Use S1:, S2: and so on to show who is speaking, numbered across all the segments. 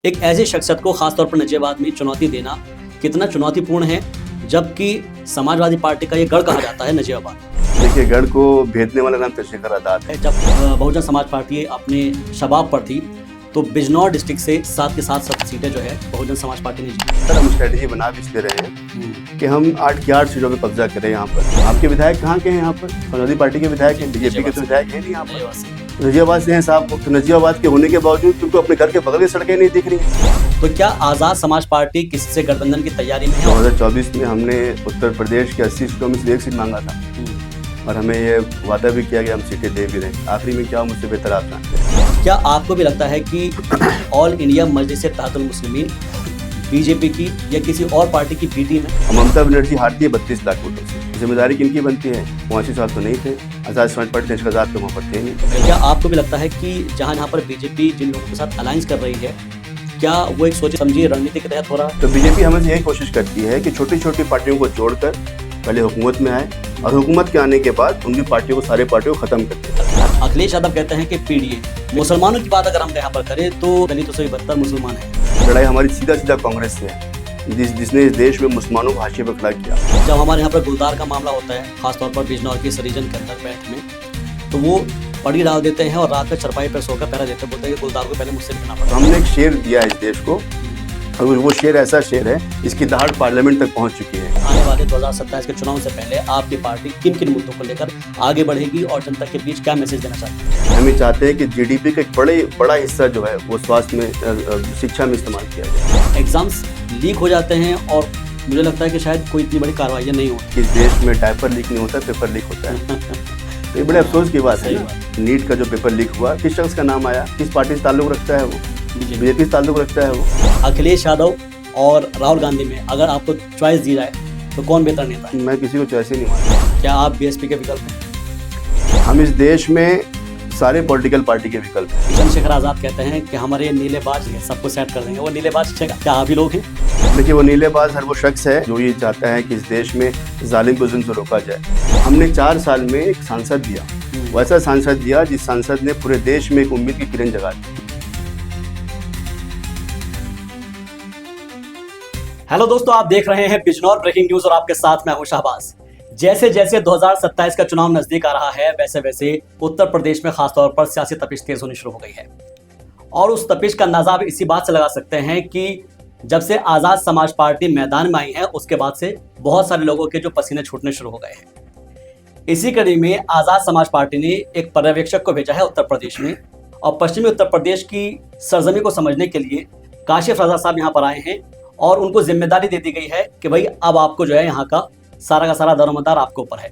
S1: एक ऐसी शख्सियत को खासतौर पर नजीबाबाद में चुनौती देना कितना चुनौतीपूर्ण है, जबकि समाजवादी पार्टी का ये गढ़ कहा जाता है नजीबाबाद।
S2: देखिए, गढ़ को भेदने वाला नाम चंद्रशेखर आजाद है।
S1: जब बहुजन समाज पार्टी अपने शबाब पर थी तो बिजनौर डिस्ट्रिक्ट से 7 के 7 सीटें जो है बहुजन समाज पार्टी ने जीती।
S2: हम स्ट्रेटेजी बना भी इसलिए रहे हैं कि हम 8 की 8 सीटों पे कब्जा करें। यहाँ पर आपके विधायक कहाँ के हैं? यहाँ पर समाजवादी पार्टी के विधायक हैं, बीजेपी के तो विधायक हैं नहीं यहाँ पर। नजीबाबाद से हैं साहब। तो नजीबाबाद के होने के बावजूद उनको अपने घर के बगल की सड़कें नहीं दिख रही।
S1: तो क्या आजाद समाज पार्टी किसी से गठबंधन की तैयारी में है?
S2: 2024 में हमने उत्तर प्रदेश के 80 सीटों में से 1 सीट मांगा था और हमें ये वादा भी किया कि हम सीटें दे भी रहे। आखिरी में क्या मुझसे बेहतर आप जानते हैं।
S1: क्या आपको भी लगता है कि ऑल इंडिया मजलिस-ए-इत्तेहादुल मुस्लिमीन बीजेपी की या किसी और पार्टी की बी टीम है?
S2: ममता बनर्जी हारती है 32 लाख वोटों से। जिम्मेदारी किनकी बनती है? 85 साल तो नहीं थे। आजाद समाज पार्टी देश का आजाद तो वहाँ पर थे नहीं।
S1: क्या आपको भी लगता है कि जहाँ पर बीजेपी जिन लोगों के साथ अलायंस कर रही है, क्या वो एक सोचे समझी रणनीति के तहत हो रहा है?
S2: तो बीजेपी हमें यही कोशिश करती है कि छोटी छोटी पार्टियों को जोड़कर पहले हुकूमत में आए और हुकूमत के आने के बाद उनकी पार्टियों को सारे पार्टियों को खत्म कर दें।
S1: अखिलेश यादव कहते हैं कि पीडीए मुसलमानों की बात अगर हम यहाँ पर करें तो दलितों से भी बदतर मुसलमान है।
S2: लड़ाई हमारी सीधा सीधा कांग्रेस से है, जिसने इस देश में मुसलमानों को हाशिए पर खड़ा किया।
S1: जब हमारे यहाँ पर गुलदार का मामला होता है, खासतौर पर बिजनौर के सरीजन के अंदर बैठ में, तो वो पड़ी डाल देते हैं और रात में चरपाई पर सोकर पहरा देते हैं, बोलते हैं कि गुलदार को पहले मुझसे लिखना पड़ा।
S2: हमने एक शेर दिया है इस देश को और वो शेर ऐसा शेर है जिसकी दहाड़ पार्लियामेंट तक पहुंच चुकी है।
S1: आने वाले 2027 के चुनाव से पहले आपकी पार्टी किन किन मुद्दों को लेकर आगे बढ़ेगी और जनता के बीच क्या मैसेज देना चाहती है?
S2: हम ये चाहते हैं कि जीडीपी का एक बड़ा हिस्सा जो है वो स्वास्थ्य में, शिक्षा में इस्तेमाल किया जाए।
S1: एग्जाम्स लीक हो जाते हैं और मुझे लगता है कि शायद कोई इतनी बड़ी कार्रवाई नहीं होती।
S2: इस देश में डायपर लीक नहीं होता, पेपर लीक होता है। तो ये बड़े अफसोस की बात है। नीट का जो पेपर लीक हुआ, किस शख्स का नाम आया, किस पार्टी से ताल्लुक रखता है वो? बीजेपी से ताल्लुक रखता है वो।
S1: अखिलेश यादव और राहुल गांधी में अगर आपको चॉइस दी जाए तो कौन बेहतर नेता है?
S2: मैं किसी को चॉइस ही नहीं मानता।
S1: क्या आप बीएसपी के विकल्प हैं?
S2: हम इस देश में सारे पॉलिटिकल पार्टी के विकल्प हैं।
S1: चंद्रशेखर आजाद कहते हैं कि हमारे नीलेबाज हैं, सबको सेट कर देंगे। वो नीलेबाज क्या आप ही लोग हैं?
S2: देखिए, वो नीलेबाज हर वो शख्स है जो ये चाहता है कि इस देश में जालिम को जुल्म से रोका जाए। हमने 4 साल में एक सांसद दिया, वैसा सांसद दिया जिस सांसद ने पूरे देश में एक उम्मीद की किरण जगा दी।
S1: हेलो दोस्तों, आप देख रहे हैं बिजनौर ब्रेकिंग न्यूज और आपके साथ मैं हूं शाहबाज। जैसे जैसे 2027 का चुनाव नजदीक आ रहा है, वैसे वैसे उत्तर प्रदेश में खासतौर पर सियासी तपिश तेज होनी शुरू हो गई है। और उस तपिश का अंदाजा आप इसी बात से लगा सकते हैं कि जब से आजाद समाज पार्टी मैदान में आई है, उसके बाद से बहुत सारे लोगों के जो पसीने छूटने शुरू हो गए हैं। इसी कड़ी में आजाद समाज पार्टी ने एक पर्यवेक्षक को भेजा है उत्तर प्रदेश में, और पश्चिमी उत्तर प्रदेश की सरजमी को समझने के लिए काशिफ रजा साहब यहाँ पर आए हैं और उनको जिम्मेदारी दे दी गई है कि भाई अब आपको जो है यहाँ का सारा दारोमदार आपके ऊपर है।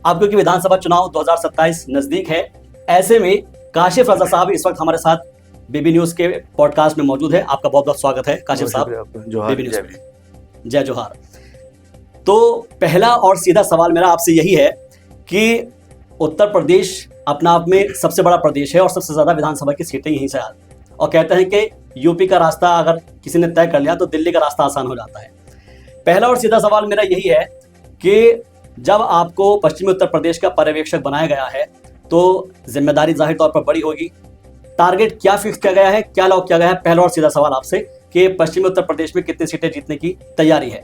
S1: अब क्योंकि विधानसभा चुनाव 2027 नजदीक है, ऐसे में काशिफ रजा साहब इस वक्त हमारे साथ बीबी न्यूज के पॉडकास्ट में मौजूद है। आपका बहुत बहुत स्वागत है काशिफ साहब बीबी न्यूज में। जय जोहार। तो पहला और सीधा सवाल मेरा आपसे यही है कि उत्तर प्रदेश अपना आप में सबसे बड़ा प्रदेश है और सबसे ज्यादा विधानसभा की सीटें यहीं से आती, और कहते हैं कि यूपी का रास्ता अगर किसी ने तय कर लिया तो दिल्ली का रास्ता आसान हो जाता है। पहला और सीधा सवाल मेरा यही है कि जब आपको पश्चिमी उत्तर प्रदेश का पर्यवेक्षक बनाया गया है तो जिम्मेदारी जाहिर तौर पर बड़ी होगी। टारगेट क्या फिक्स किया गया है, क्या लॉक किया गया है? पहला और सीधा सवाल आपसे कि पश्चिमी उत्तर प्रदेश में कितनी सीटें जीतने की तैयारी है?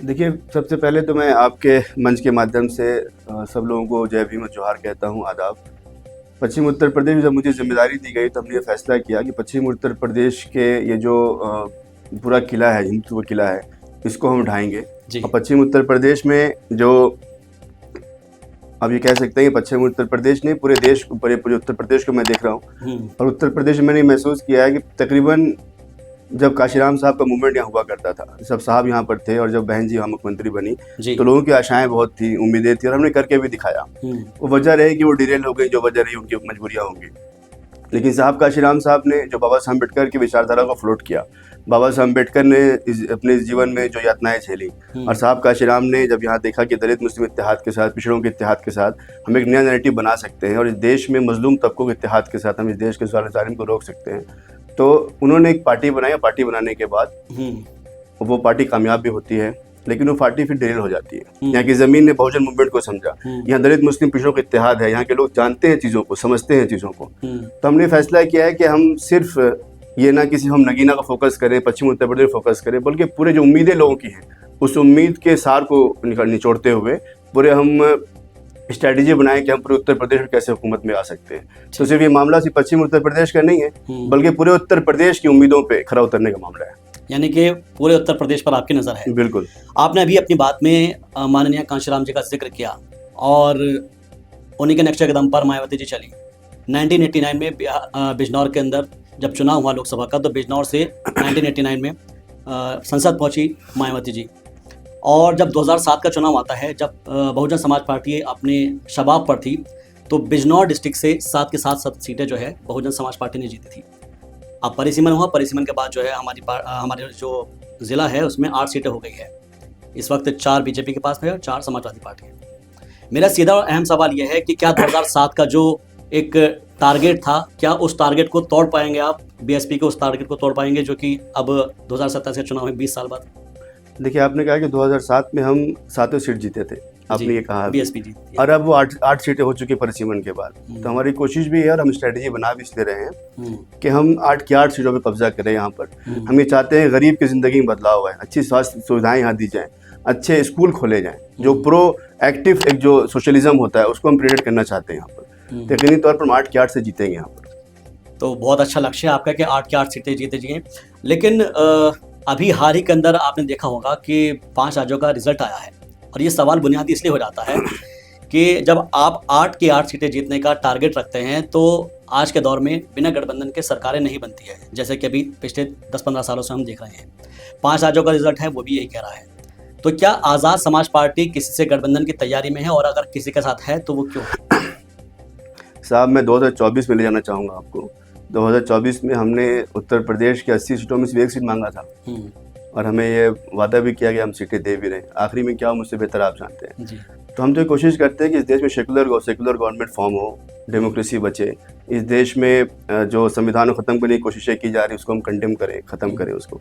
S2: देखिए, सबसे पहले तो मैं आपके मंच के माध्यम से सब लोगों को जय भीम जोहार कहता हूँ, आदाब। पश्चिम उत्तर प्रदेश में जब मुझे जिम्मेदारी दी गई तो हमने ये फैसला किया कि पश्चिम उत्तर प्रदेश के ये जो पूरा किला है, हिंदुत्व किला है, इसको हम ढाएंगे। और पश्चिम उत्तर प्रदेश में जो अब ये कह सकते हैं कि पश्चिम उत्तर प्रदेश नहीं, पूरे देश, पूरे उत्तर प्रदेश को मैं देख रहा हूँ। और उत्तर प्रदेश में मैंने महसूस किया है कि तकरीबन जब काशीराम साहब का मूवमेंट यहाँ हुआ करता था, सब साहब यहाँ पर थे, और जब बहन जी यहाँ मुख्यमंत्री बनी तो लोगों की आशाएं बहुत थी, उम्मीदें थी, और हमने करके भी दिखाया। वो वजह रही कि वो डिरेल हो गई, जो वजह रही उनकी मजबूरियाँ होंगी। लेकिन साहब काशीराम साहब ने जो बाबा साहब अम्बेडकर की विचारधारा को फ्लोट किया, बाबा साहब अम्बेडकर ने अपने जीवन में जो यातनाएं झेली, और साहब काशीराम ने जब यहाँ देखा कि दलित मुस्लिम इत्तेहाद के साथ, पिछड़ों के इत्तेहाद के साथ हम एक नया नैरेटिव बना सकते हैं और इस देश में मजलूम तबकों के इत्तेहाद के साथ हम इस देश के जालिम को रोक सकते हैं, तो उन्होंने एक पार्टी बनाई। पार्टी बनाने के बाद वो पार्टी कामयाब भी होती है, लेकिन वो पार्टी फिर डिरेल हो जाती है। यहाँ की जमीन ने बहुजन मूवमेंट को समझा, यहाँ दलित मुस्लिम पिछड़ों का इत्तेहाद है, यहाँ के लोग जानते हैं चीज़ों को, समझते हैं चीज़ों को। तो हमने फैसला किया है कि हम सिर्फ ये ना किसी हम नगीना का फोकस करें, पश्चिम उत्तर प्रदेश फोकस करें, बल्कि पूरे जो उम्मीदें लोगों की हैं उस उम्मीद के सार को निचोड़ते हुए पूरे हम स्ट्रैटेजी बनाएं कि हम पूरे उत्तर प्रदेश में कैसे हुकूमत में आ सकते हैं। तो सिर्फ ये मामला सिर्फ पश्चिम उत्तर प्रदेश का नहीं है, बल्कि पूरे उत्तर प्रदेश की उम्मीदों पे खरा उतरने का मामला है।
S1: यानी कि पूरे उत्तर प्रदेश पर आपकी नज़र है।
S2: बिल्कुल।
S1: आपने अभी अपनी बात में माननीय कांशीराम जी का जिक्र किया और उन्हीं के नक्शे कदम पर मायावती जी चली। 1989 में बिजनौर के अंदर जब चुनाव हुआ लोकसभा का, तो बिजनौर से 1989 में संसद पहुंची मायावती जी। और जब 2007 का चुनाव आता है, जब बहुजन समाज पार्टी अपने शबाब पर थी, तो बिजनौर डिस्ट्रिक्ट से 7 के 7 सीटें जो है बहुजन समाज पार्टी ने जीती थी। अब परिसीमन हुआ, परिसीमन के बाद जो है हमारे जो ज़िला है उसमें 8 सीटें हो गई है। इस वक्त 4 बीजेपी के पास है और 4 समाजवादी पार्टी है। मेरा सीधा और अहम सवाल यह है कि क्या 2007 का जो एक टारगेट था, क्या उस टारगेट को तोड़ पाएंगे आप? बीएसपी के उस टारगेट को तोड़ पाएंगे जो कि अब 2027 के चुनाव में 20 साल बाद?
S2: देखिए, आपने कहा कि 2007 में हम 7 सीट जीते थे, आपने ये कहा
S1: बीएसपी जीती,
S2: और अब वो 8 सीटें हो चुकी परिसीमन के बाद। तो हमारी कोशिश भी है और हम स्ट्रेटेजी बना भी इसलिए रहे हैं कि हम 8 की 8 सीटों पे कब्जा करें। यहाँ पर हम ये चाहते हैं गरीब की ज़िंदगी में बदलाव आए, अच्छी स्वास्थ्य सुविधाएं यहाँ दी जाएँ, अच्छे स्कूल खोले जाएँ, जो प्रो एक्टिव एक जो सोशलिज्म होता है उसको हम प्रेरित करना चाहते हैं यहाँ पर। यकीनी तौर पर हम 8 की 8 से जीतेंगे यहाँ पर।
S1: तो बहुत अच्छा लक्ष्य है आपका कि 8 की 8 सीटें जीते जाएं। लेकिन अभी हाल ही के अंदर आपने देखा होगा कि 5 राज्यों का रिजल्ट आया है, और ये सवाल बुनियादी इसलिए हो जाता है कि जब आप 8 की 8 सीटें जीतने का टारगेट रखते हैं तो आज के दौर में बिना गठबंधन के सरकारें नहीं बनती है, जैसे कि अभी पिछले 10-15 सालों से हम देख रहे हैं। 5 राज्यों का रिजल्ट है, वो भी यही कह रहा है। तो क्या आज़ाद समाज पार्टी किसी से गठबंधन की तैयारी में है, और अगर किसी के साथ है तो वो क्यों?
S2: साहब, मैं 2024 में ले जाना चाहूँगा आपको। 2024 में हमने उत्तर प्रदेश के 80 सीटों में सिर्फ 1 सीट मांगा था, और हमें ये वादा भी किया कि हम सीटें दे भी रहे हैं। आखिरी में क्या हो मुझसे बेहतर आप जानते हैं जी। तो हम तो ये कोशिश करते हैं कि इस देश में सेकुलर गवर्नमेंट फॉर्म हो, डेमोक्रेसी बचे। इस देश में जो संविधान को ख़त्म करने की कोशिशें की जा रही है उसको हम कंडेम करें, ख़त्म करें उसको।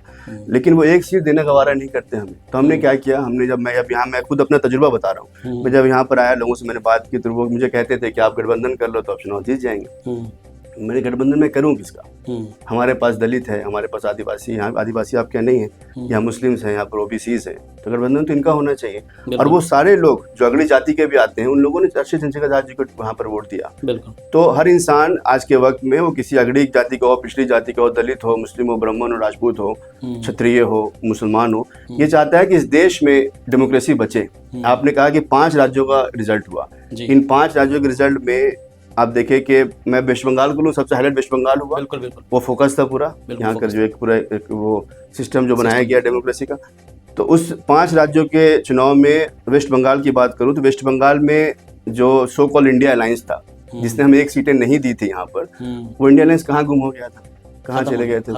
S2: लेकिन वो 1 सीट देने का वारा नहीं करते हमें। तो हमने क्या किया, हमने जब मैं खुद अपना तजुर्बा बता रहा हूँ, मैं जब यहाँ पर आया, लोगों से मैंने बात की तो वो मुझे कहते थे कि आप गठबंधन कर लो तो आप चुनाव जीत जाएंगे। मैंने गठबंधन में करूं किसका? हमारे पास दलित है, हमारे पास आदिवासी, यहाँ आदिवासी आपके नहीं है, यहाँ मुस्लिम्स हैं, यहाँ पर ओबीसीज हैं, तो गठबंधन तो इनका होना चाहिए। और वो सारे लोग जो अगली जाति के भी आते हैं, उन लोगों ने राष्ट्रीय जनता दल जी को वहाँ पर वोट दिया। तो हर इंसान आज के वक्त में, वो किसी अगली जाति का हो, पिछड़ी जाति का हो, दलित हो, मुस्लिम हो, ब्राह्मण हो, राजपूत हो, क्षत्रिय हो, मुसलमान हो, ये चाहता है कि इस देश में डेमोक्रेसी बचे। आपने कहा कि 5 राज्यों का रिजल्ट हुआ, इन 5 राज्यों के रिजल्ट में आप देखें कि मैं वेस्ट बंगाल को लूँ, सबसे हाईलाइट वेस्ट बंगाल हुआ। बिल्कुल। वो फोकस था पूरा यहाँ का, जो एक पूरा वो सिस्टम जो बनाया गया डेमोक्रेसी का। तो उस 5 राज्यों के चुनाव में वेस्ट बंगाल की बात करूँ तो वेस्ट बंगाल में जो सो कॉल्ड इंडिया अलायंस था, जिसने हमें 1 सीटें नहीं दी थी यहाँ पर, वो इंडिया अलायंस कहाँ गुम हो गया था, कहाँ चले गए थे?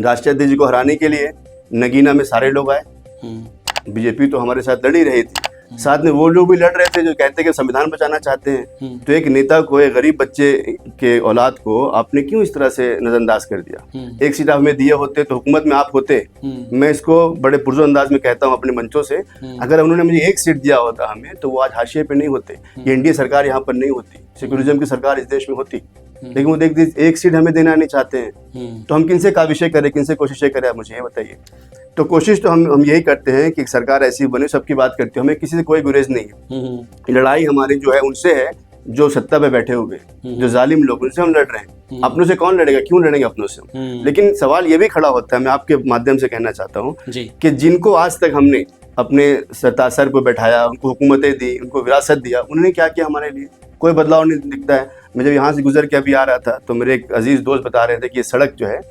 S2: राष्ट्रीय अध्यक्ष जी को हराने के लिए नगीना में सारे लोग आए, बीजेपी तो हमारे साथ लड़ ही रही थी, साथ में वो लोग भी लड़ रहे थे जो कहते हैं कि संविधान बचाना चाहते हैं। तो एक नेता को, एक गरीब बच्चे के औलाद को आपने क्यों इस तरह से नजरअंदाज कर दिया? 1 सीट हमें दिए होते तो हुकूमत में आप होते। मैं इसको बड़े पुरजोर अंदाज में कहता हूँ अपने मंचों से, अगर उन्होंने मुझे 1 सीट दिया होता हमें, तो वो आज हाशिए पे नहीं होते, ये एनडीए सरकार यहाँ पर नहीं होती, सेक्युलरिज्म की सरकार इस देश में होती। लेकिन वो देख 1 सीट हमें देना नहीं चाहते हैं, तो हम किनसे काविशें करें, किनसे कोशिशें करें, आप मुझे ये बताइए। तो कोशिश तो हम यही करते हैं कि सरकार ऐसी बने, सबकी बात करती है, हमें किसी से कोई गुरेज नहीं है। लड़ाई हमारी जो है उनसे है जो सत्ता पे बैठे हुए, जो जालिम लोग, उनसे हम लड़ रहे हैं। अपनों से कौन लड़ेगा? क्यों लड़ेंगे अपनों से? लेकिन सवाल ये भी खड़ा होता है, मैं आपके माध्यम से कहना चाहता हूँ कि जिनको आज तक हमने अपने सर पर बैठाया, उनको हुकूमतें दी, उनको विरासत दिया, उन्होंने क्या किया हमारे लिए? कोई बदलाव नहीं दिखता है। मैं जब यहाँ से गुजर के अभी आ रहा था तो मेरे एक अजीज दोस्त बता रहे थे कि ये सड़क जो है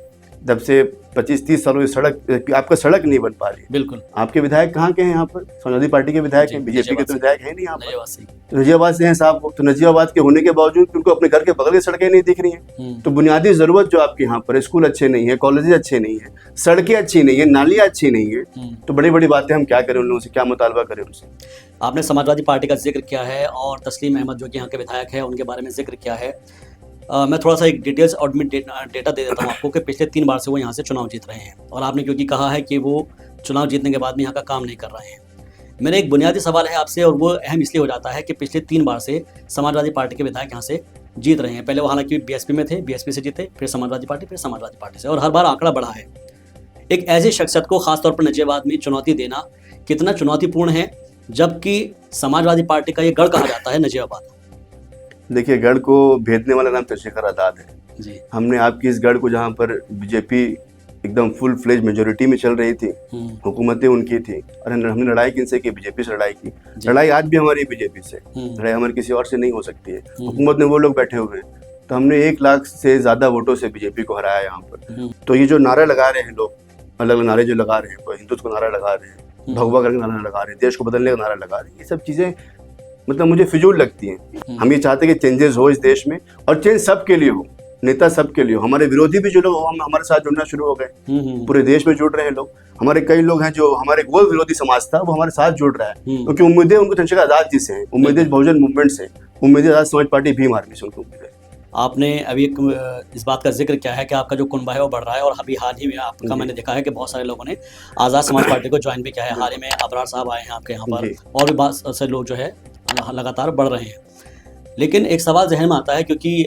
S2: जब से 25-30 सालों से आपका सड़क नहीं बन पा रही। बिल्कुल। आपके विधायक कहाँ के हैं यहाँ पर? समाजवादी पार्टी के विधायक हैं, बीजेपी के तो विधायक है नहीं यहाँ पर, नजीबाबाद से हैं साहब। तो नजीबाबाद के होने के बावजूद उनको अपने घर के बगल की सड़कें नहीं दिख रही हैं। तो बुनियादी जरूरत जो आपके यहाँ पर, स्कूल अच्छे नहीं है, कॉलेजेस अच्छे नहीं है, सड़कें अच्छी नहीं है, नालियाँ अच्छी नहीं है, तो बड़ी बड़ी बातें हम क्या करें उन लोगों से, क्या मुतालबा करें उनसे?
S1: आपने समाजवादी पार्टी का जिक्र किया है और तस्लीम अहमद जो कि यहाँ के विधायक है उनके बारे में जिक्र किया है। मैं थोड़ा सा एक डिटेल्स और डेटा दे देता हूँ आपको कि पिछले 3 बार से वो यहाँ से चुनाव जीत रहे हैं, और आपने क्योंकि कहा है कि वो चुनाव जीतने के बाद में यहाँ का काम नहीं कर रहे हैं। मेरा एक बुनियादी सवाल है आपसे, और वो अहम इसलिए हो जाता है कि पिछले 3 बार से समाजवादी पार्टी के विधायक यहाँ से जीत रहे हैं। पहले वो हालांकि बीएसपी में थे, बीएसपी से जीते, फिर समाजवादी पार्टी, फिर समाजवादी पार्टी से, और हर बार आंकड़ा बढ़ा है। एक ऐसी शख्सियत को खासतौर पर नजीबाबाद में चुनौती देना कितना चुनौतीपूर्ण है, जबकि समाजवादी पार्टी का ये गढ़ कहा जाता है नजीबाबाद।
S2: देखिए, गढ़ को भेदने वाला नाम चंद्रशेखर आजाद है
S1: जी।
S2: हमने आपकी इस गढ़ को, जहाँ पर बीजेपी एकदम फुल फ्लेज मेजोरिटी में चल रही थी, हुकूमतें उनकी थी, और हमने लड़ाई किनसे की? बीजेपी से लड़ाई की। लड़ाई आज भी हमारी बीजेपी से, लड़ाई हमारी किसी और से नहीं हो सकती है। हुकूमत में वो लोग बैठे हुए हैं, तो हमने 1 लाख से ज्यादा वोटों से बीजेपी को हराया यहाँ पर। तो ये जो नारे लगा रहे हैं लोग, अलग अलग नारे जो लगा रहे हैं, कोई हिंदुत्व को नारा लगा रहे हैं, भगवा करके नारा लगा रहे हैं, देश को बदलने का नारा लगा रहे हैं, ये सब चीजें मतलब मुझे फिजूल लगती हैं। हम ये चाहते हैं कि चेंजेस हो इस देश में, और चेंज सबके लिए हो, नेता सबके लिए हो। हमारे विरोधी भी जो लोग हमारे साथ जुड़ना शुरू हो गए, पूरे देश में जुड़ रहे हैं लोग। हमारे कई लोग हैं जो हमारे वो विरोधी समाज था, वो हमारे साथ जुड़ रहा है, क्योंकि उम्मीदें उनको चंद्रशेखर आजाद जी से हैं, उम्मीदें बहुजन मूवमेंट से, उम्मीदें आजाद समाज पार्टी भीम आर्मी से उनको उम्मीदें।
S1: आपने अभी इस बात का जिक्र किया है कि आपका जो कुनबा है वो बढ़ रहा है, और अभी हाल ही में आपका मैंने देखा है कि बहुत सारे लोगों ने आज़ाद समाज पार्टी को ज्वाइन भी किया है। हाल ही में अबरार साहब आए हैं आपके यहाँ पर, और भी बहुत से लोग जो है लगातार बढ़ रहे हैं। लेकिन एक सवाल जहन में आता है, क्योंकि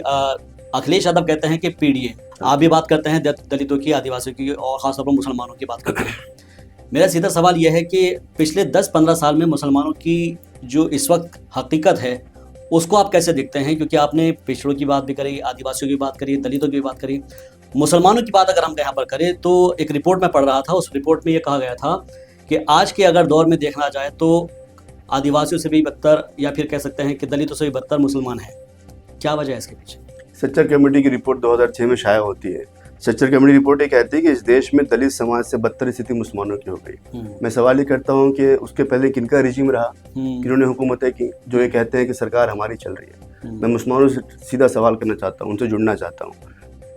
S1: अखिलेश यादव कहते हैं कि पीडीए, आप भी बात करते हैं दलितों की, आदिवासियों की, और खासतौर पर मुसलमानों की बात करते हैं। मेरा सीधा सवाल यह है कि पिछले 10-15 साल में मुसलमानों की जो इस वक्त हकीकत है, उसको आप कैसे देखते हैं? क्योंकि आपने पिछड़ों की बात भी करी, आदिवासियों की बात करी, दलितों की बात करी, मुसलमानों की बात अगर हम यहाँ पर करें तो एक रिपोर्ट में पढ़ रहा था, उस रिपोर्ट में ये कहा गया था कि आज के अगर दौर में देखना जाए तो आदिवासियों से भी बदतर, या फिर कह सकते हैं कि दलितों से भी बदतर मुसलमान हैं। क्या वजह है इसके पीछे?
S2: सच्चर कमेटी की रिपोर्ट 2006 में शाया होती है। सच्चर कमेटी रिपोर्ट ये कहती है कि इस देश में दलित समाज से बदतर स्थिति मुसलमानों की हो गई। मैं सवाल ये करता हूँ कि उसके पहले किनका रिजीम रहा, किन्होंने हुकूमतें की, जो ये कहते हैं कि सरकार हमारी चल रही है। मैं मुसलमानों से सीधा सवाल करना चाहता हूँ, उनसे जुड़ना चाहता हूँ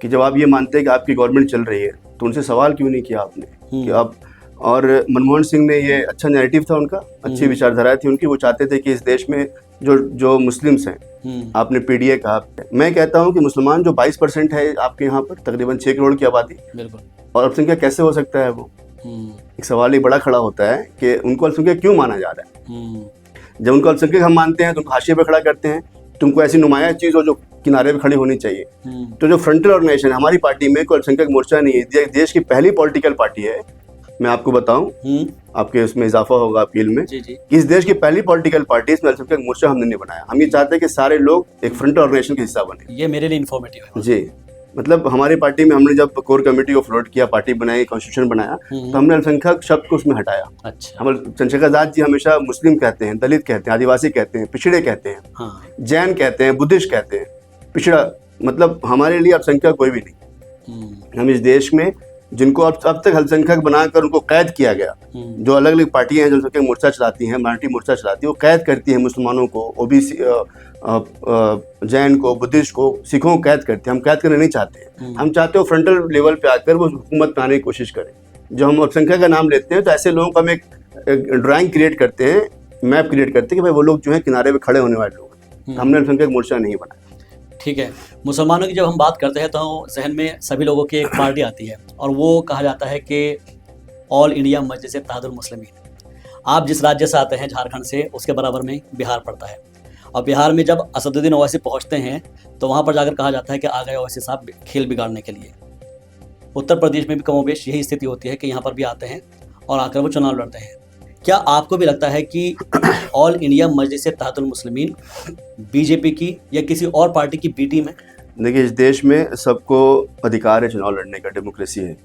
S2: कि जब आप ये मानते हैं कि आपकी गवर्नमेंट चल रही है, तो उनसे सवाल क्यों नहीं किया आपने कि आप? और मनमोहन सिंह ने, ये अच्छा नैरेटिव था उनका, अच्छी विचारधारा थी उनकी। वो चाहते थे कि इस देश में जो मुस्लिम्स हैं, आपने पीडीए कहा, मैं कहता हूं कि मुसलमान जो 22% है आपके यहाँ पर, तकरीबन 6 करोड़ की आबादी, और अल्पसंख्यक कैसे हो सकता है वो? एक सवाल ही बड़ा खड़ा होता है कि उनको अल्पसंख्यक क्यों माना जा रहा है? जब उनको अल्पसंख्यक हम मानते हैं तो उनको हाशिए पे खड़ा करते हैं, तुमको ऐसी नुमाया चीज हो जो किनारे पे खड़ी होनी चाहिए। तो जो फ्रंटल ऑर्गेनाइजेशन, हमारी पार्टी में कोई अल्पसंख्यक मोर्चा नहीं है, देश की पहली पॉलिटिकल पार्टी है। मैं आपको बताऊं, आपके उसमें इजाफा होगा अपील में, इस देश की पहली पॉलिटिकल पार्टी, इसमें अल्पसंख्यक मोर्चा हमने नहीं बनाया। हम ये चाहते हैं कि सारे लोग एक फ्रंट ऑर्गेनाइजेशन के हिस्सा बने।
S1: ये मेरे लिए इन्फॉर्मेटिव है
S2: जी। मतलब हमारी पार्टी में हमने जब कोर कमेटी को फ्लोट किया, पार्टी बनाई, कॉन्स्टिट्यूशन बनाया, तो हमने अल्पसंख्यक शब्द को उसमें हटाया। अच्छा। हम चंद्रशेखर आजाद जी हमेशा मुस्लिम कहते हैं, दलित कहते हैं, आदिवासी कहते हैं, पिछड़े कहते हैं, जैन कहते हैं, बुद्धिस्ट कहते हैं, पिछड़ा, मतलब हमारे लिए अल्पसंख्यक कोई भी नहीं। हम इस देश में जिनको अब तक अल्पसंख्यक बनाकर उनको कैद किया गया, जो अलग अलग पार्टियां हैं जो अल्पसंख्यक मोर्चा चलाती हैं, मराठी मोर्चा चलाती है, वो कैद करती है मुसलमानों को, ओबीसी, जैन को, बुद्धिस्ट को, सिखों को कैद करते हैं। हम कैद करना नहीं चाहते। हम चाहते हो फ्रंटल लेवल पे आकर वो हुकूमत बनाने की कोशिश करें। जब हम अल्पसंख्यक का नाम लेते हैं तो ऐसे लोगों का हम एक ड्राइंग क्रिएट करते हैं, मैप क्रिएट करते हैं कि भाई वो लोग जो है किनारे पे खड़े होने वाले लोग हैं। हमने अल्पसंख्यक मोर्चा नहीं बनाया।
S1: ठीक है। मुसलमानों की जब हम बात करते हैं तो जहन में सभी लोगों की एक पार्टी आती है, और वो कहा जाता है कि ऑल इंडिया मजलिस इत्तेहादुल मुस्लिमीन। आप जिस राज्य से आते हैं, झारखंड से, उसके बराबर में बिहार पड़ता है, और बिहार में जब असदुद्दीन ओवैसी पहुंचते हैं तो वहाँ पर जाकर कहा जाता है कि आ गए ओवैसी साहब खेल बिगाड़ने के लिए। उत्तर प्रदेश में भी कमोबेश यही स्थिति होती है कि यहाँ पर भी आते हैं और आकर वो चुनाव लड़ते हैं। क्या आपको भी लगता है कि ऑल इंडिया मजलिस इत्तेहादुल मुस्लिमीन बीजेपी की या किसी और पार्टी की बी टीम है?
S2: देखिए, इस देश में सबको अधिकार है चुनाव लड़ने का, डेमोक्रेसी है,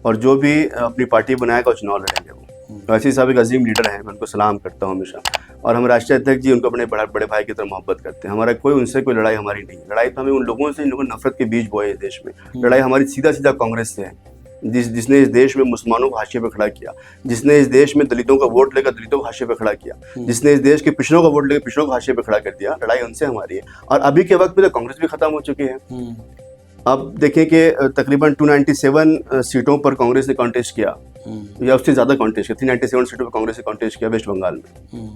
S2: और जो भी अपनी पार्टी बनाएगा वो चुनाव लड़ेंगे। वो वैसे साहब एक अजीम लीडर हैं, मैं उनको सलाम करता हूँ हमेशा, और हम राष्ट्रीय अध्यक्ष जी उनको अपने बड़े भाई की तरह मोहब्बत करते हैं। हमारा उनसे कोई लड़ाई हमारी नहीं। लड़ाई तो हमें उन लोगों से, इन लोगों ने नफरत के बीज बोए इस देश में। लड़ाई हमारी सीधा कांग्रेस से है, जिसने इस देश में मुसलमानों को हाशिए पे खड़ा किया, जिसने इस देश में दलितों का वोट लेकर दलितों को हाशिए पे खड़ा किया, जिसने इस देश के पिछड़ों का वोट लेकर पिछड़ों को हाशिए पे खड़ा कर दिया। लड़ाई उनसे हमारी है, और अभी के वक्त में तो कांग्रेस भी खत्म हो चुकी है। अब देखें कि तकरीबन 297 सीटों पर कांग्रेस ने कॉन्टेस्ट किया, या उससे ज्यादा कॉन्टेस्ट किया, 397 सीटों पर कांग्रेस ने कॉन्टेस्ट किया वेस्ट बंगाल में।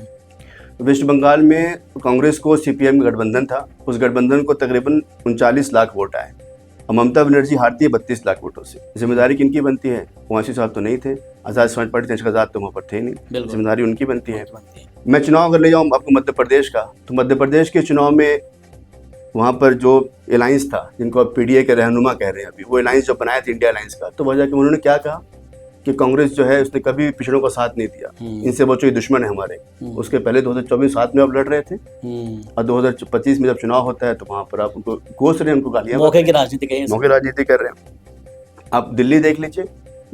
S2: वेस्ट बंगाल में कांग्रेस को सीपीएम का गठबंधन था, उस गठबंधन को तकरीबन 39 लाख वोट आए, और ममता बनर्जी हारती है 32 लाख वोटों से। जिम्मेदारी किनकी बनती है? ओवैसी साहब तो नहीं थे, आज़ाद समाज पार्टी चंद्रशेखर आजाद तो वहाँ पर थे नहीं, जिम्मेदारी उनकी बनती है। मैं चुनाव अगर ले जाऊँ आपको मध्य प्रदेश का, तो मध्य प्रदेश के चुनाव में वहाँ पर जो अलायंस था, जिनको अब पीडीए के रहनुमा कह रहे हैं अभी, वो अलायंस जो बनाया था इंडिया अलायंस का, तो वजह कि उन्होंने क्या कहा कि कांग्रेस जो है उसने कभी पिछड़ों का साथ नहीं दिया, इनसे बच्चों के दुश्मन है हमारे। उसके पहले 2024 साथ में आप लड़ रहे थे और 2025 में जब चुनाव होता है तो वहाँ पर आप उनको कोस रहे हैं, उनको गालियाँ,
S1: मौके की राजनीति
S2: मौके राजनीति कर रहे हैं। आप दिल्ली देख लीजिए,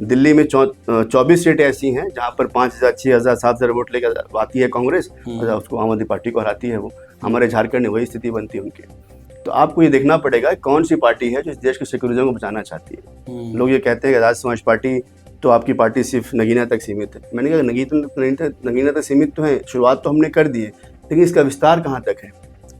S2: दिल्ली में 24 सीटें ऐसी हैं जहाँ पर 5,000, 6,000, 7,000 वोट लेकर आती है कांग्रेस और उसको आम आदमी पार्टी को हराती है वो। हमारे झारखंड में वही स्थिति बनती है उनकी। तो आपको ये देखना पड़ेगा कौन सी पार्टी है जो इस देश के सेक्युलरिज्म को बचाना चाहती है। लोग ये कहते हैं कि आज़ाद समाज पार्टी तो आपकी पार्टी सिर्फ नगीना तक सीमित है। मैंने कहा नगीना तक सीमित तो है, शुरुआत तो हमने कर दी है, लेकिन इसका विस्तार कहाँ तक है।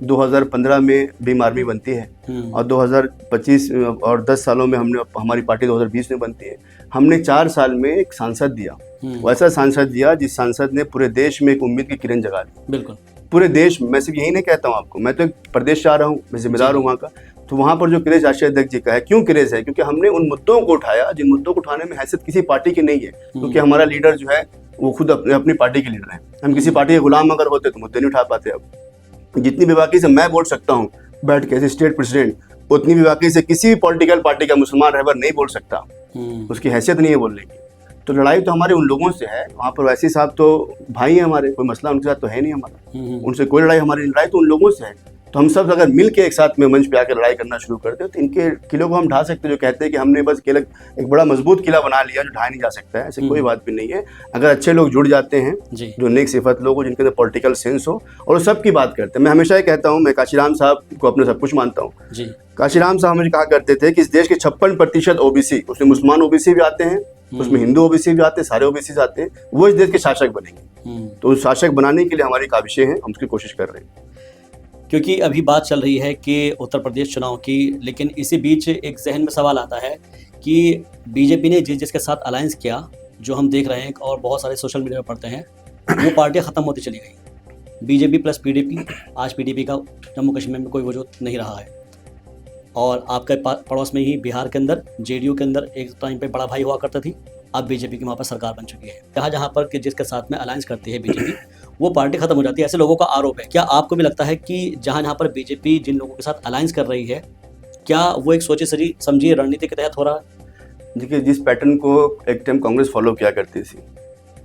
S2: 2015 में भीम आर्मी बनती है और 2025 और 10 सालों में हमारी पार्टी 2020 में बनती है। हमने 4 साल में एक सांसद दिया, वैसा सांसद दिया जिस सांसद ने पूरे देश में एक उम्मीद की किरण जगा दी। बिल्कुल पूरे देश में। मैं सिर्फ यही नहीं कहता हूँ आपको, मैं तो एक प्रदेश से आ रहा हूँ, मैं जिम्मेदार हूँ वहाँ का। तो वहाँ पर जो क्रेज राष्ट्रीय अध्यक्ष जी का है, क्यों क्रेज है? क्योंकि हमने उन मुद्दों को उठाया जिन मुद्दों को उठाने में हैसियत किसी पार्टी की नहीं है, क्योंकि हमारा लीडर जो है वो खुद अपनी पार्टी के लीडर है। हम किसी पार्टी के गुलाम अगर होते तो मुद्दे नहीं उठा पाते। अब जितनी बेबाकी से मैं बोल सकता हूँ बैठ के स्टेट प्रेसिडेंट, उतनी बेबाकी से किसी भी पॉलिटिकल पार्टी का मुसलमान रहबर नहीं बोल सकता, उसकी हैसियत नहीं है बोलने की। तो लड़ाई तो हमारे उन लोगों से है। वहाँ पर वैसे साहब तो भाई हैं हमारे, कोई मसला उनके साथ तो है नहीं हमारा, उनसे कोई लड़ाई, हमारी लड़ाई तो उन लोगों से है। तो हम सब अगर मिल के एक साथ में मंच पे आकर लड़ाई करना शुरू करते हैं तो इनके किलों को हम ढा सकते हैं। जो कहते हैं कि हमने बस एक बड़ा मजबूत किला बना लिया जो ढाया नहीं जा सकता है, ऐसी कोई बात भी नहीं है। अगर अच्छे लोग जुड़ जाते हैं, जो नेक सिफत लोग हो, जिनके अंदर पॉलिटिकल सेंस हो, और सब की बात करते हैं। मैं हमेशा ये कहता हूँ, मैं काशीराम साहब को अपने सब कुछ मानता हूँ। काशीराम साहब मुझे कहा करते थे कि इस देश के 56% ओबीसी, उसमें मुसलमान ओबीसी भी आते हैं, उसमें हिंदू ओबीसी भी आते हैं, सारे ओबीसी आते हैं, वो इस देश के शासक बनेंगे। तो उस शासक बनाने के लिए हमारी काविशें हैं, हम उसकी कोशिश कर रहे हैं।
S1: क्योंकि अभी बात चल रही है कि उत्तर प्रदेश चुनाव की, लेकिन इसी बीच एक जहन में सवाल आता है कि बीजेपी ने जिसके साथ अलायंस किया, जो हम देख रहे हैं और बहुत सारे सोशल मीडिया पर पढ़ते हैं, वो पार्टियां ख़त्म होती चली गई। बीजेपी प्लस पीडीपी, आज पीडीपी का जम्मू कश्मीर में कोई वजूद नहीं रहा है। और आपके पड़ोस में ही बिहार के अंदर जेडीयू के अंदर एक टाइम पे बड़ा भाई हुआ करता थी, अब बीजेपी की वहाँ पर सरकार बन चुकी है। जहाँ पर कि जिसके साथ में अलायंस करती है बीजेपी, वो पार्टी खत्म हो जाती है, ऐसे लोगों का आरोप है। क्या आपको भी लगता है कि जहाँ पर बीजेपी जिन लोगों के साथ अलायंस कर रही है, क्या वो एक सोची समझी रणनीति के तहत हो रहा है?
S2: देखिए, जिस पैटर्न को एक टाइम कांग्रेस फॉलो किया करती थी,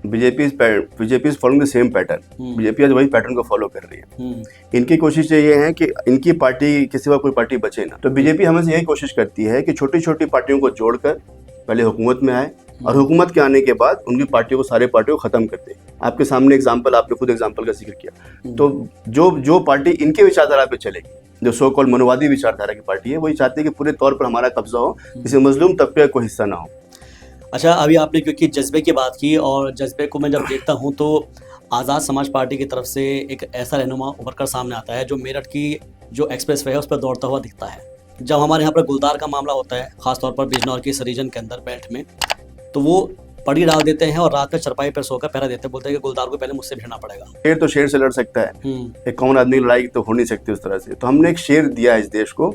S2: BJP is following the same pattern. BJP आज वही पैटर्न को फॉलो कर रही है। इनकी कोशिश ये है कि इनकी पार्टी के सिवा कोई पार्टी बचे ना। तो बीजेपी हमेशा यही कोशिश करती है कि छोटी छोटी पार्टियों को जोड़कर पहले हुकूमत में आए और हुकूमत के आने के बाद उनकी पार्टियों को, सारे पार्टियों को खत्म कर दे। आपके सामने एग्जाम्पल, आपने खुद एग्जाम्पल का जिक्र किया। तो जो पार्टी इनके विचारधारा पे चलेगी, जो सो कॉल्ड मनोवादी विचारधारा की पार्टी है, वही चाहती है कि पूरे तौर पर हमारा कब्जा हो, किसी मजलूम तबके का कोई हिस्सा ना हो।
S1: अच्छा, अभी आपने क्योंकि जज्बे की बात की, और जज्बे को मैं जब देखता हूँ तो आज़ाद समाज पार्टी की तरफ से एक ऐसा रहनुमा उभर कर सामने आता है जो मेरठ की जो एक्सप्रेस वे है उस पर दौड़ता हुआ दिखता है। जब हमारे यहाँ पर गुलदार का मामला होता है, खासतौर पर बिजनौर की इस रीजन के अंदर बेल्ट में, तो वो पड़ी डाल देते हैं और रात में चरपाई पर सोकर पहरा देते हैं, बोलते हैं कि गुलदार को पहले मुझसे भिड़ना पड़ेगा।
S2: शेर तो शेर से लड़ सकता है, एक कौन आदमी लड़ाई तो हो नहीं सकती उस तरह से। तो हमने एक शेर दिया है इस देश को,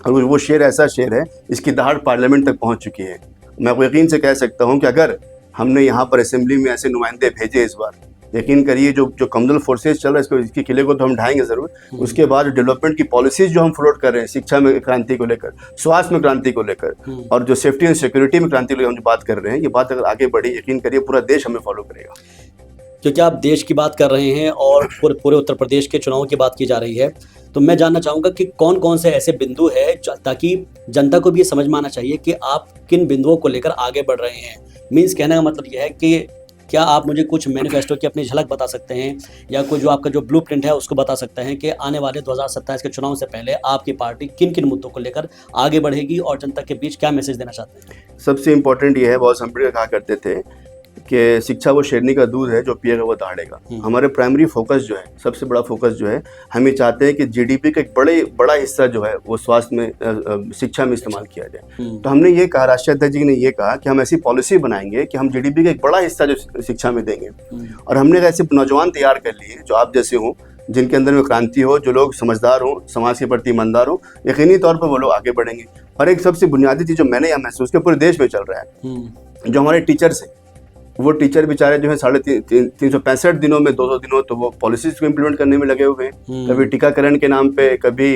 S2: और वो शेर ऐसा शेर है इसकी दहाड़ पार्लियामेंट तक पहुंच चुकी है। मैं आपको यकीन से कह सकता हूं कि अगर हमने यहाँ पर असेंबली में ऐसे नुमाइंदे भेजे इस बार, यकीन करिए जो कम्युनल फोर्सेज चल रहा है इसके किले को तो हम ढाएंगे जरूर। उसके बाद डेवलपमेंट की पॉलिसीज जो हम फ्लोट कर रहे हैं, शिक्षा में क्रांति को लेकर, स्वास्थ्य में क्रांति को लेकर, और जो सेफ्टी एंड सिक्योरिटी में क्रांति को लेकर हम जो बात कर रहे हैं, ये बात अगर आगे बढ़ी, यकीन करिए पूरा देश हमें फॉलो करेगा।
S1: क्योंकि आप देश की बात कर रहे हैं और पूरे उत्तर प्रदेश के चुनाव की बात की जा रही है, तो मैं जानना चाहूँगा कि कौन कौन से ऐसे बिंदु है ताकि जनता को भी ये समझ में आना चाहिए कि आप किन बिंदुओं को लेकर आगे बढ़ रहे हैं। मीन्स कहने का मतलब यह है कि क्या आप मुझे कुछ मैनिफेस्टो की अपनी झलक बता सकते हैं, या कोई जो आपका जो ब्लूप्रिंट है उसको बता सकते हैं कि आने वाले 2027 के चुनाव से पहले आपकी पार्टी किन किन मुद्दों को लेकर आगे बढ़ेगी और जनता के बीच क्या मैसेज देना चाहते हैं?
S2: सबसे इम्पोर्टेंट ये है, बहुत अम्बेडकर कहा करते थे कि शिक्षा वो शेरनी का दूध है, जो पिएगा वो दहाड़ेगा। हमारे प्राइमरी फोकस जो है, सबसे बड़ा फोकस जो है, हम ये चाहते हैं कि जीडीपी का एक बड़ा हिस्सा जो है वो स्वास्थ्य में, शिक्षा में इस्तेमाल किया जाए। तो हमने ये कहा, राष्ट्रीय अध्यक्ष जी ने ये कहा कि हम ऐसी पॉलिसी बनाएंगे कि हम जीडीपी का एक बड़ा हिस्सा जो शिक्षा में देंगे। और हमने ऐसे नौजवान तैयार कर लिए जो आप जैसे हों, जिनके अंदर में क्रांति हो, जो लोग समझदार हों, समाज के प्रति ईमानदार हो, यकीनी तौर पर वो लोग आगे बढ़ेंगे। और एक सबसे बुनियादी चीज़ जो मैंने यहाँ महसूस किया, पूरे देश में चल रहा है, जो हमारे टीचर्स हैं, वो टीचर बेचारे जो है 365 दिनों में 200 दिनों तो वो पॉलिसीज को इम्प्लीमेंट करने में लगे हुए हैं। कभी टीकाकरण के नाम पे, कभी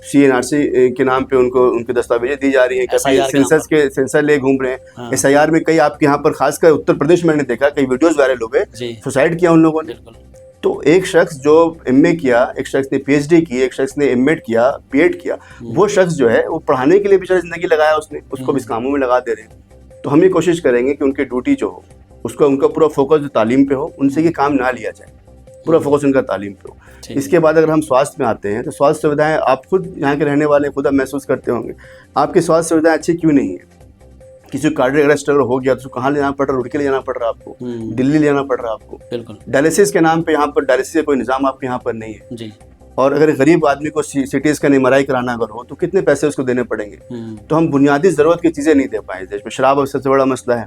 S2: CNRC के नाम पे उनको उनके दस्तावेजें दी जा रही हैं, कभी सेंसर ले घूम रहे हैं। SIR में कई आपके यहाँ पर खासकर उत्तर प्रदेश में मैंने देखा कई वीडियोज वायरल हुए, सुसाइड किया उन लोगों ने। तो एक शख्स जो MA किया, एक शख्स ने PhD की, एक शख्स ने M.Ed किया, B.Ed किया, वो शख्स जो है वो पढ़ाने के लिए बेचारा जिंदगी लगाया उसने, उसको इस कामों में लगा दे रहे हैं। तो हम ये कोशिश करेंगे कि उनकी ड्यूटी जो हो उसका उनका पूरा फोकस जो तालीम पे हो, उनसे ये काम ना लिया जाए, पूरा फोकस उनका तालीम पे हो। इसके बाद अगर हम स्वास्थ्य में आते हैं तो स्वास्थ्य सुविधाएं आप खुद यहाँ के रहने वाले खुद आप महसूस करते होंगे, आपकी स्वास्थ्य सुविधाएं अच्छी क्यों नहीं है। किसी को कार्डियक अरेस्ट अगर हो गया तो कहाँ ले जाना पड़ रहा है, रुड़की ले जाना पड़ रहा है आपको, दिल्ली ले जाना पड़ रहा है आपको। बिल्कुल। डायलिसिस के नाम पे यहाँ पर डायलिसिस का कोई निज़ाम आपके यहाँ पर नहीं है जी। और अगर गरीब आदमी को CT स्कैन MRI कराना अगर हो तो कितने पैसे उसको देने पड़ेंगे। तो हम बुनियादी जरूरत की चीजें नहीं दे पाए देश में। शराब सबसे बड़ा मसला है।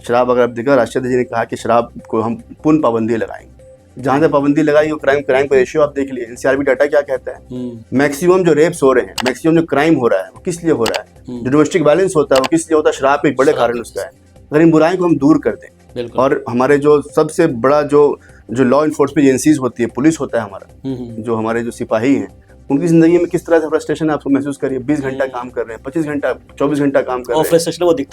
S2: शराब अगर आप देखा, राष्ट्रपति जी ने कहा कि शराब को हम पूर्ण पाबंदी लगाएंगे, जहाँ से पाबंदी लगाई वो क्राइम का रेशियो आप देख लिए। NCRB डाटा क्या कहता है, मैक्सिमम जो रेप्स हो रहे हैं, मैक्सिमम जो क्राइम हो रहा है वो किस लिए हो रहा है, जो डोमेस्टिक वायलेंस होता है वो किस लिए होता है, शराब एक बड़े कारण उसका है। अगर इन बुराई को हम दूर कर दें और हमारे जो सबसे बड़ा जो लॉ इन्फोर्समेंट एजेंसीज होती है, पुलिस होता है हमारा, जो हमारे जो सिपाही हैं, उनकी जिंदगी में किस तरह से फ्रस्ट्रेशन आपको महसूस करिए। 20 घंटा काम कर रहे हैं, 25 घंटा 24 घंटा काम कर रहे हैं,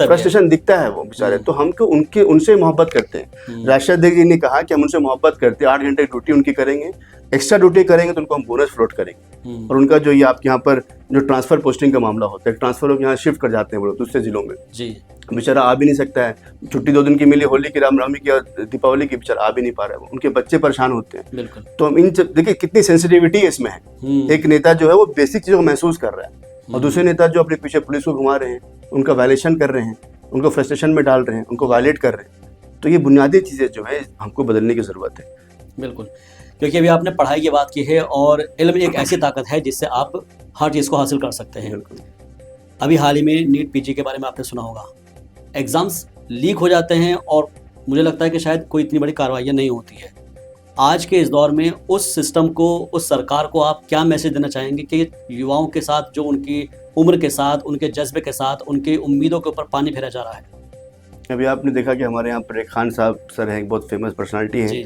S2: फ्रस्ट्रेशन दिखता है वो बेचारे। तो हमको उनसे मोहब्बत करते हैं। राष्ट्रपति जी ने कहा कि हम उनसे मोहब्बत करते हैं, 8 घंटे की ड्यूटी उनकी करेंगे, एक्स्ट्रा ड्यूटी करेंगे तो उनको हम बोनस फ्लोट करेंगे। और उनका जो ये आपके यहाँ पर जो ट्रांसफर पोस्टिंग का मामला होता है, ट्रांसफर होकर यहाँ शिफ्ट कर जाते हैं वो दूसरे जिलों में जी, बेचारा आ भी नहीं सकता है। छुट्टी 2 दिन की मिली, होली की, रामनवमी की और दीपावली की, बेचारा आ भी नहीं पा रहा है, उनके बच्चे परेशान होते हैं। तो हम इन देखिए कितनी सेंसिटिविटी इसमें है। एक नेता जो है वो बेसिक चीजों को महसूस कर रहा है और दूसरे नेता जो अपने पीछे पुलिस को घुमा रहे हैं, उनका वायलेशन कर रहे हैं, उनको फ्रस्ट्रेशन में डाल रहे हैं, उनको वायलेट कर रहे हैं। तो ये बुनियादी चीजें जो है हमको बदलने की जरूरत है।
S1: बिल्कुल, क्योंकि अभी आपने पढ़ाई की बात की है और इल्म एक ऐसी ताकत है जिससे आप हर चीज़ को हासिल कर सकते हैं। अभी हाल ही में नीट PG के बारे में आपने सुना होगा, एग्ज़ाम्स लीक हो जाते हैं और मुझे लगता है कि शायद कोई इतनी बड़ी कार्रवाइयाँ नहीं होती है। आज के इस दौर में उस सिस्टम को, उस सरकार को आप क्या मैसेज देना चाहेंगे कि युवाओं के साथ जो उनकी उम्र के साथ, उनके जज्बे के साथ, उनकी उम्मीदों के ऊपर पानी फेरा जा रहा है?
S2: अभी आपने देखा कि हमारे यहाँ पर एक खान साहब सर हैं, बहुत फेमस पर्सनालिटी हैं,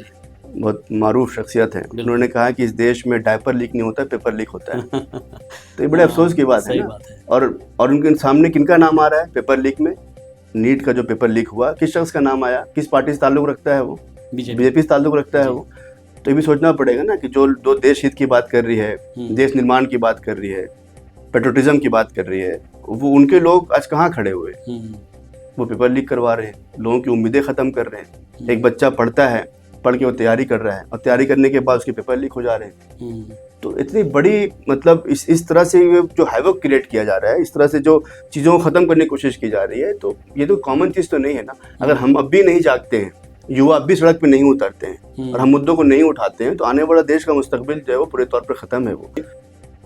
S2: बहुत मारूफ शख्सियत है। उन्होंने कहा कि इस देश में डायपर लीक नहीं होता, पेपर लीक होता है। तो ये बड़े अफसोस की बात है ना। और उनके सामने किनका नाम आ रहा है पेपर लीक में? नीट का जो पेपर लीक हुआ, किस शख्स का नाम आया, किस पार्टी से ताल्लुक रखता है वो? बीजेपी से ताल्लुक रखता है वो। तो ये भी सोचना पड़ेगा ना कि जो देश हित की बात कर रही है, देश निर्माण की बात कर रही है, पेट्रोटिज्म की बात कर रही है, वो उनके लोग आज कहाँ खड़े हुए? वो पेपर लीक करवा रहे हैं, लोगों की उम्मीदें खत्म कर रहे हैं। एक बच्चा पढ़ता है, पढ़ के वो तैयारी कर रहा है और तैयारी करने के बाद उसके पेपर लीक हो जा रहे हैं। तो इतनी बड़ी मतलब इस तरह से जो हैवक क्रिएट किया जा रहा है, इस तरह से जो चीज़ों को ख़त्म करने की कोशिश की जा रही है, तो ये तो कॉमन चीज़ तो नहीं है ना। अगर हम अब भी नहीं जागते हैं, युवा अब भी सड़क पे नहीं उतरते हैं और हम मुद्दों को नहीं उठाते हैं, तो आने वाला देश का मुस्तकबिल जो है वो पूरे तौर पर ख़त्म है। वो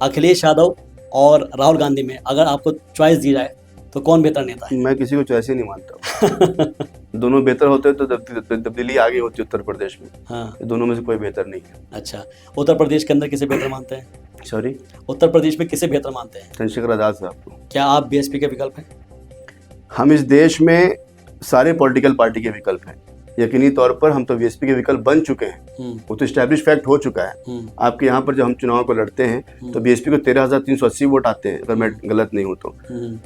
S1: अखिलेश यादव और राहुल गांधी में अगर आपको चॉइस दी जाए तो कौन बेहतर नेता है?
S2: मैं किसी को चॉइस ही नहीं मानता। दोनों बेहतर होते तो तब्दीली आगे होती उत्तर प्रदेश में। हाँ। दोनों में से कोई बेहतर नहीं है।
S1: अच्छा, उत्तर प्रदेश के अंदर किसे बेहतर मानते हैं?
S2: सॉरी,
S1: उत्तर प्रदेश में किसे बेहतर मानते हैं?
S2: चंद्रशेखर आजाद साहब को।
S1: क्या आप BSP के विकल्प हैं?
S2: हम इस देश में सारे पॉलिटिकल पार्टी के विकल्प हैं। यकीनी तौर पर हम तो BSP के विकल्प बन चुके हैं, वो तो एस्टैब्लिश फैक्ट हो चुका है। आपके यहाँ पर जब हम चुनाव को लड़ते हैं तो BSP को 13,380 वोट आते हैं, अगर मैं गलत नहीं हूँ तो,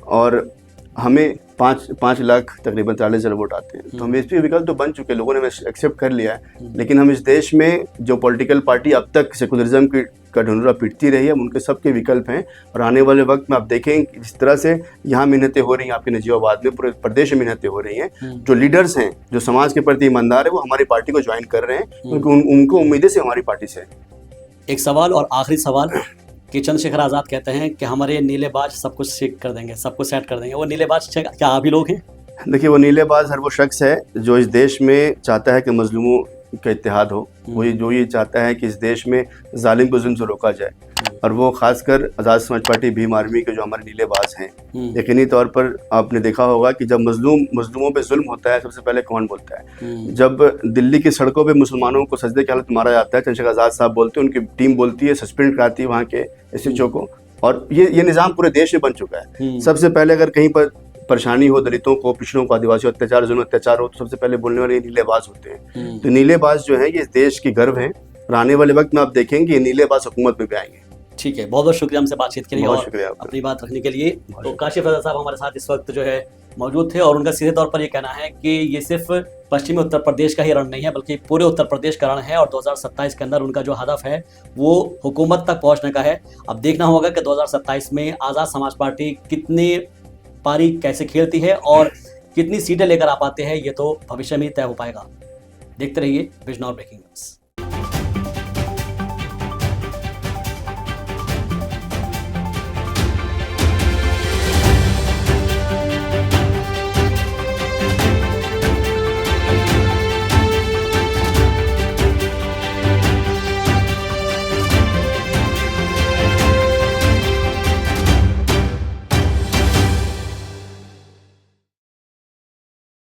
S2: और हमें 5 लाख तकरीबन 43,000 वोट आते हैं। तो हम BSP के विकल्प तो बन चुके हैं, लोगों ने एक्सेप्ट कर लिया है। लेकिन हम इस देश में जो पॉलिटिकल पार्टी अब तक सेकुलरिज्म का ढंढूरा पीटती रही है, उनके सबके विकल्प हैं। और आने वाले वक्त में आप देखें जिस तरह से यहाँ मेहनतें हो रही हैं, आपके नजीबाबाद में, पूरे प्रदेश में मेहनतें हो रही हैं, जो लीडर्स हैं, जो समाज के प्रति ईमानदार है, वो हमारी पार्टी को ज्वाइन कर रहे हैं, क्योंकि उनको उम्मीदें से हमारी पार्टी से।
S1: एक सवाल और आखिरी सवाल कि चंद्रशेखर आज़ाद कहते हैं कि हमारे नीलेबाज सब कुछ ठीक कर देंगे, सब कुछ सेट कर देंगे। वो नीलेबाज क्या आप ही लोग हैं?
S2: देखिए, वो नीलेबाज हर वो शख्स है जो इस देश में चाहता है कि मजलूमों का इत्तेहाद हो, वो ये चाहता है कि इस देश में जालिम को जुल्म से रोका जाए। और वो खासकर आज़ाद समाज पार्टी भीम आर्मी के जो हमारे नीलेबाज हैं, यकीनी तौर पर आपने देखा होगा कि जब मजलूमों पे जुल्म होता है, सबसे पहले कौन बोलता है? जब दिल्ली की सड़कों पे मुसलमानों को सजदे की हालत मारा जाता है, चंद्रशेखर आज़ाद साहब बोलते हैं, उनकी टीम बोलती है, सस्पेंड कराती है वहाँ के SHO को। और ये निज़ाम पूरे देश में बन चुका है। सबसे पहले अगर कहीं पर परेशानी हो दलितों को, पिछड़ों को, आदिवासियों अत्याचार, जुल्म अत्याचार हो, तो सबसे पहले बोलने वाले ये नीलेबाज होते हैं। तो नीलेबाज जो है ये इस देश की गर्व है, और आने वाले वक्त में आप देखेंगे ये नीलेबाज हुकूमत में भी आएंगे।
S1: ठीक है, बहुत बहुत शुक्रिया हमसे बातचीत के लिए
S2: बहुत
S1: और
S2: शुक्रिया आपका।
S1: अपनी बात रखने के लिए। तो काशिफ रजा साहब हमारे साथ इस वक्त जो है मौजूद थे, और उनका सीधे तौर पर ये कहना है कि ये सिर्फ पश्चिमी उत्तर प्रदेश का ही रण नहीं है, बल्कि पूरे उत्तर प्रदेश का रण है, और 2027 के अंदर उनका जो हदफ है वो हुकूमत तक पहुंचने का है। अब देखना होगा कि 2027 में आज़ाद समाज पार्टी कितने पारी कैसे खेलती है और कितनी सीटें लेकर आ पाते हैं, ये तो भविष्य में तय हो पाएगा। देखते रहिए बिजनौर ब्रेकिंग।